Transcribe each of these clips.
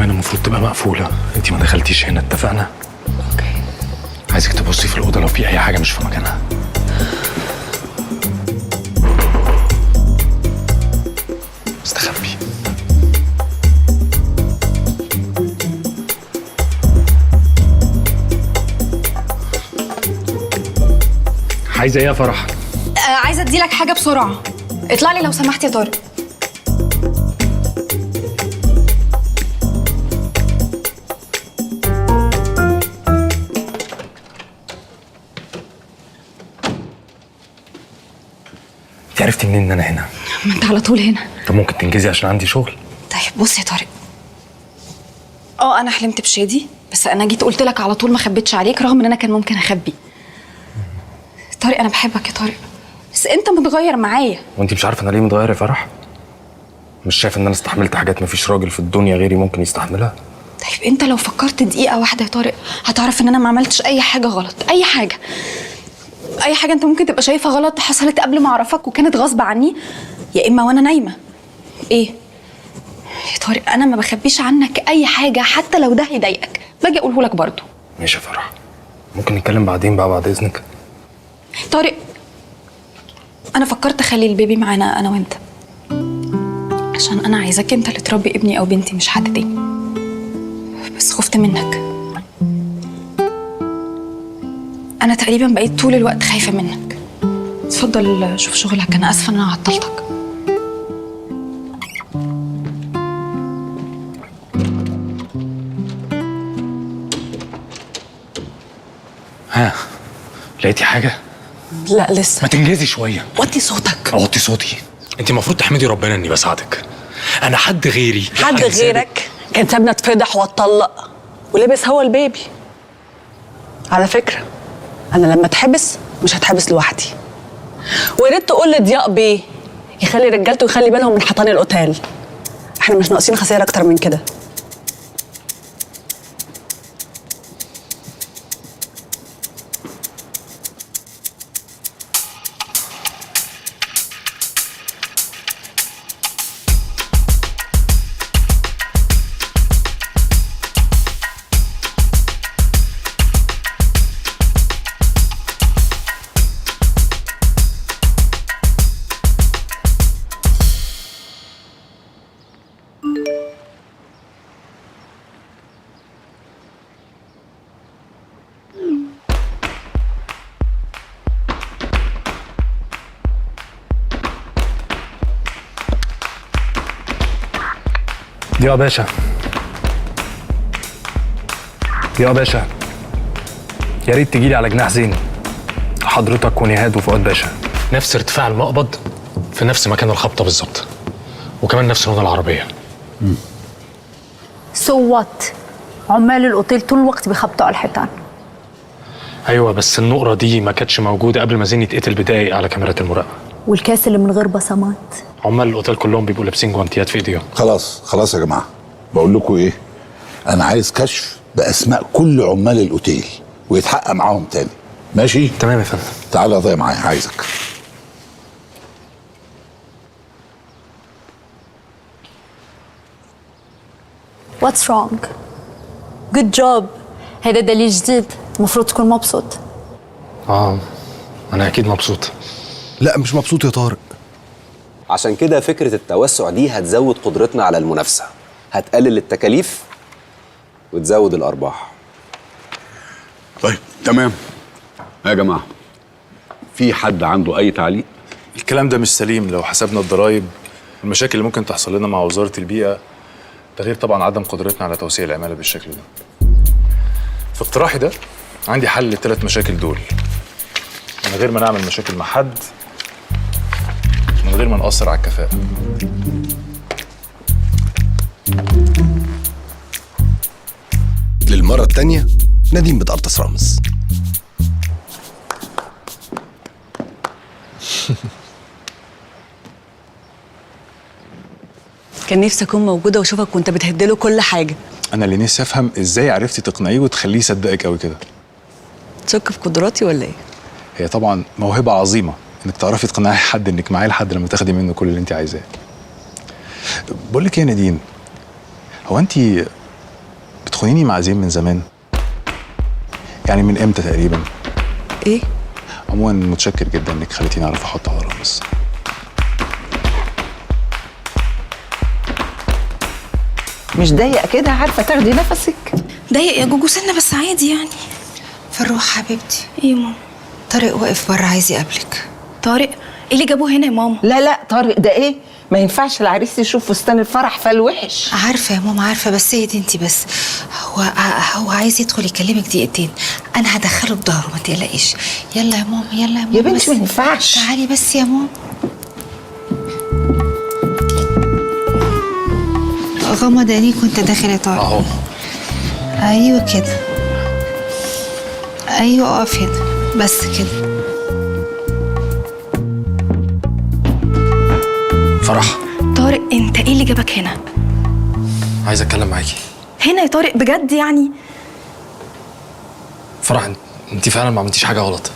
كمان المفروض تبقى مقفوله، انت ما دخلتيش هنا، اتفقنا؟ اوكي. عايزك تبصي في الاوضه لو في اي حاجه مش في مكانها. استخبي. عايزه ايه يا فرح؟ عايزه اديلك حاجه بسرعه. اطلع لي لو سمحت يا طارق. انت عرفتي منين ان انا هنا؟ ما انت على طول هنا. طب ممكن تنجزي عشان عندي شغل؟ طيب بص يا طارق، انا حلمت بشادي، بس انا جيت قلت لك على طول، ما خبيتش عليك رغم ان انا كان ممكن اخبي. طارق انا بحبك يا طارق، بس انت متغير معايا. وانت مش عارفه انا ليه متغير يا فرح؟ مش شايف ان انا استحملت حاجات مفيش راجل في الدنيا غيري ممكن يستحملها؟ طيب انت لو فكرت دقيقه واحده يا طارق هتعرف ان انا ما عملتش اي حاجه غلط. اي حاجه انت ممكن تبقى شايفها غلط حصلت قبل ما اعرفك وكانت غصب عني، يا اما وانا نايمه. ايه يا طارق، انا ما بخبيش عنك اي حاجه، حتى لو ده هيضايقك باجي اقوله لك برضه. ماشي يا فرح، ممكن نتكلم بعدين بقى بعد اذنك؟ طارق انا فكرت اخلي البيبي معانا انا وانت، عشان انا عايزاك انت اللي تربي ابني او بنتي مش حد تاني، بس خفت منك. انا تقريبا بقيت طول الوقت خايفه منك. اتفضل شوف شغلك، انا اسفه ان انا عطلتك. ها، لقيتي حاجه؟ لا لسه. ما تنجزي شويه. وطي صوتك. اوطي صوتي؟ انت المفروض تحمدي ربنا اني بساعدك. انا حد غيري حد غيرك كان سابنا اتفضح واتطلق ولبس هو البيبي. على فكره انا لما اتحبس مش هتحبس لوحدي، ويا ريت تقول لضياء بيه يخلي رجالته يخلي بالهم من حيطان الاوتيل. احنا مش ناقصين خسائر اكتر من كده. يا باشا، يا باشا، يا ريت تجيلي على جناح زين، حضرتك ونهاد وفؤاد باشا. نفس ارتفاع المقبض في نفس مكان الخبطه بالظبط، وكمان نفس لون العربيه. وات عمال الاوتيل طول الوقت بيخبطوا على الحيطان. ايوه بس النقره دي ما كانتش موجوده قبل ما زين يتقتل بدقايق على كاميرات المراقبه. والكاس اللي من غير بصمات. عمال الاوتيل كلهم بيبقوا لابسين جوانتيات في ايديهم. خلاص يا جماعه، بقول لكم ايه، انا عايز كشف باسماء كل عمال الاوتيل ويتحقق معاهم تاني. ماشي؟ تمام يا فندم. تعالى اضيع معايا، عايزك. What's wrong? Good job. هذا دليل جديد، المفروض تكون مبسوط. انا اكيد مبسوط. لا مش مبسوط يا طارق. عشان كده فكرة التوسع دي هتزود قدرتنا على المنافسة، هتقلل التكاليف وتزود الأرباح. طيب تمام يا جماعة، في حد عنده أي تعليق؟ الكلام ده مش سليم لو حسبنا الضرايب والمشاكل اللي ممكن تحصل لنا مع وزارة البيئة، ده غير طبعا عدم قدرتنا على توسيع العمالة بالشكل ده. في اقتراحي ده عندي حل للثلاث مشاكل دول من غير ما نعمل مشاكل مع حد، من غير ما نأثر على الكفاءة. للمرة التانية نديم بتقرطس رامز. كان نفسي اكون موجوده واشوفك وانت بتهدله كل حاجه. أنا اللي نفسي أفهم إزاي عرفتي تقنعيه وتخليه يصدقك قوي كده. تشك في قدراتي ولا ايه؟ هي طبعا موهبة عظيمة إنك تعرفي تقنعي حد إنك معاه لحد لما تاخدي منه كل اللي أنت عايزاه. بقول لك إيه يا نادين، هو أنت بتخونيني مع زين من زمان؟ يعني من امتى تقريبا؟ ايه؟ عموما متشكر جدا انك خليتيني اعرف احط على رامز. مش ضايقه كده؟ عارفه تاخدي نفسك؟ ضايق يا جوجو سنة بس عادي يعني. فروح حبيبتي، ايه يا ماما؟ طارق واقف بره عايز يقابلك. طارق؟ ايه اللي جابوه هنا يا ماما؟ لا طارق ده ايه؟ ما ينفعش العريس يشوف فستان الفرح فالوحش. عارفه يا ماما عارفه، بس اهدي انت بس. هو عايز يدخل يكلمك دقيقتين، انا هدخله بظهره ما تقلقيش. يلا يا ماما يلا يا ماما. يا بنتي بس ما ينفعش. تعالي بس يا ماما. غمض عينيك وانت داخل يا طارق. اهو. ايوه كده، ايوه اقف هنا بس كده. فرح، طارق انت ايه اللي جابك هنا؟ عايز اتكلم معاكي. هنا يا طارق بجد يعني؟ فرح، انت فعلا ما عملتيش حاجه غلط،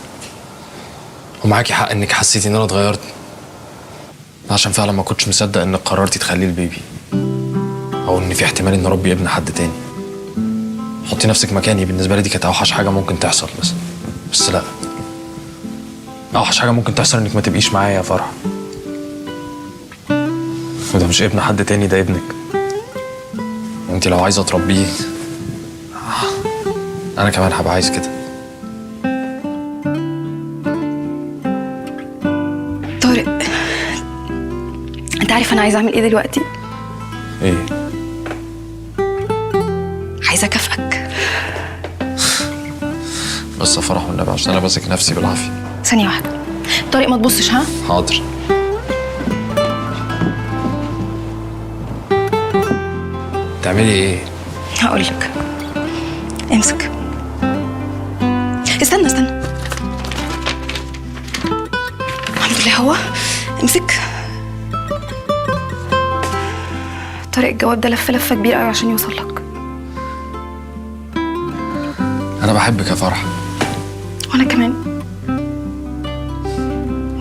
ومعاكي حق انك حسيتي ان انا اتغيرت، عشان فعلا ما كنتش مصدق انك قررتي تخليه البيبي، او ان في احتمال ان ربي ابن حد تاني. حطي نفسك مكاني، بالنسبه لي دي كانت اوحش حاجه ممكن تحصل. بس لا، اوحش حاجه ممكن تحصل انك ما تبقيش معايا يا فرح. وده مش ابن حد تاني، ده ابنك. انت لو عايزه تربيه انا كمان هبقى عايز كده. طارق انت عارف انا عايزه اعمل ايه دلوقتي؟ ايه؟ عايزه اكافئك. بس يا فرح والنبي، عشان انا ماسك نفسي بالعافيه. ثانيه واحده طارق، ما تبصش ها. حاضر. تعملي ايه؟ هقول لك. امسك. استنى الحمد لله هو. امسك. طارق الجواب ده لفه كبيره قوي عشان يوصل لك. انا بحبك يا فرح. وانا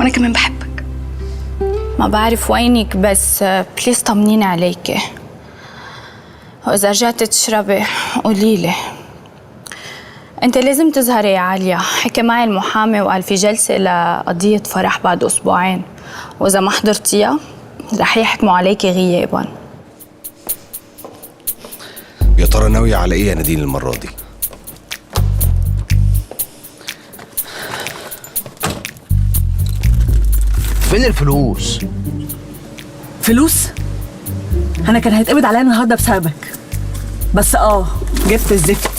كمان بحبك. ما بعرف وينك بس بليز طمنيني عليكي، وإذا رجعت تشربي قوليلي. أنت لازم تظهري يا عليا، حكي معي المحامي وقال في جلسة لقضية فرح بعد أسبوعين، وإذا ما حضرتيها رح يحكموا عليكي غيابا. يا ترى ناوية على ايه يا نادين المرة دي؟ فين الفلوس؟ فلوس؟ انا كان هيتقبض عليا النهارده بسببك، بس جبت الزفت.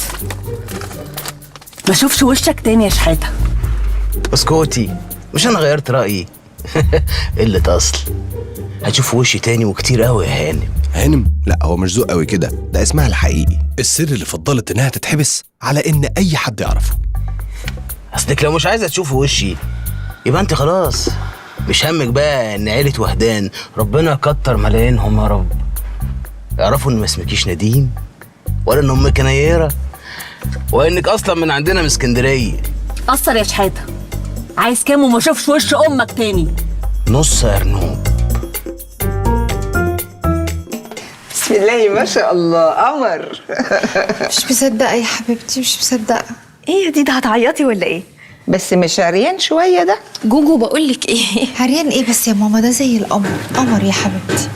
ما اشوفش وشك تاني يا شحاته. اسكتي، مش انا غيرت رايي. قله اصل. هتشوف وشي تاني وكتير قوي يا هانم. هانم؟ لا، هو مش ذوق قوي كده، ده اسمها الحقيقي. السر اللي فضلت انها تتحبس على ان اي حد يعرفه. اصلك لو مش عايزه تشوف وشي يبقى انت خلاص مش همك بقى ان عيله وهدان ربنا يكتر ملايينهم يا رب يعرفوا ان ما اسمكيش نادين، ولا ان امك نيره، وانك اصلا من عندنا من اسكندريه. قصر يا شحاته. عايز كام وما اشوفش وش امك تاني؟ نص يا ارنوب. بسم الله ما شاء الله قمر. مش مصدقه يا حبيبتي، مش مصدقه. ايه يا دي، ده هتعيطي ولا ايه؟ بس مش عريان شويه ده؟ جوجو بقول لك ايه. عريان ايه بس يا ماما؟ ده زي القمر، قمر يا حبيبتي.